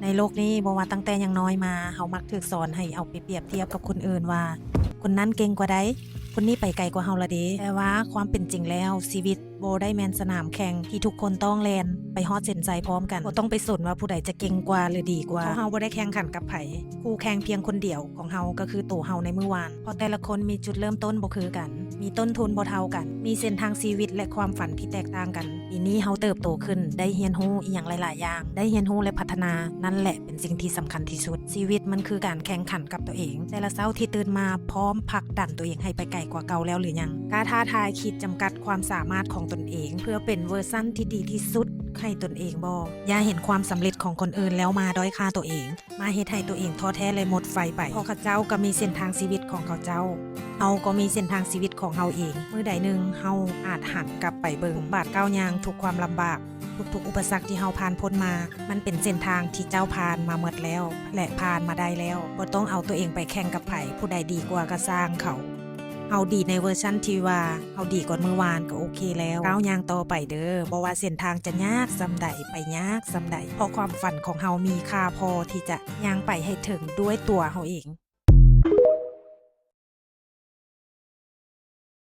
ในโลกนี้บ่ว่าตั้งแต่ยังน้อยมาเฮามักถูกสอนให้เอาไปเปรียบเทียบกับคนอื่นว่าคนนั้นเก่งกว่าใดคนนี้ไปไกลกว่าเฮาละเด้แต่ว่าความเป็นจริงแล้วชีวิตบ่ได้แม่นสนามแข่งที่ทุกคนต้องแล่นไปฮอดเส้นชัยพร้อมกันบ่ต้องไปสนว่าผู้ใดจะเก่งกว่าหรือดีกว่าเพราะเฮาบ่ได้แข่งขันกับไผคู่แข่งเพียงคนเดียวของเฮาก็คือตัวเฮาในมื้อวานเพราะแต่ละคนมีจุดเริ่มต้นบ่คือกันมีต้นทุนบ่เท่ากันมีเส้นทางชีวิตและความฝันที่แตกต่างกันปีนี้เฮาเติบโตขึ้นได้เรียนรู้อีหยังหลายๆอย่างได้เรียนรู้และพัฒนานั่นแหละเป็นสิ่งที่สำคัญที่สุดชีวิตมันคือการแข่งขันกับตัวเองแต่ละเช้าที่ตื่นมาพร้อมผลักดันตัวเองให้ไปไกลกว่าเก่าแล้วหรือยังกล้าท้าทายขีดจำกัดความสามารถของตนเองเพื่อเป็นเวอร์ชั่นที่ดีที่สุดให้ตนเองบ่อย่าเห็นความสำเร็จของคนอื่นแล้วมาด้อยค่าตัวเองมาเฮ็ดให้ตัวเองท้อแท้และหมดไฟไปเพราะเขาเจ้าก็มีเส้นทางชีวิตของเขาเจ้าเฮาก็มีเส้นทางชีวิตของเฮาเองมื้อใดหนึ่งเฮาอาจหันกลับไปเบิ่งบาดก้าวยางทุกความลำบากทุกๆอุปสรรคที่เฮาผ่านพ้นมามันเป็นเส้นทางที่เจ้าผ่านมาหมดแล้วและผ่านมาได้แล้วบ่ต้องเอาตัวเองไปแข่งกับไผผู้ใดดีกว่าก็สร้างเขาเฮาดีในเวอร์ชันที่ว่าเฮาดีก่อนเมื่อวานก็โอเคแล้วก้าวยางต่อไปเด้อบ่ว่าเส้นทางจะยากส่ำใดไปยากส่ำใดเพราะความฝันของเฮามีค่าพอที่จะย่างไปให้ถึงด้วยตัวเฮาเอง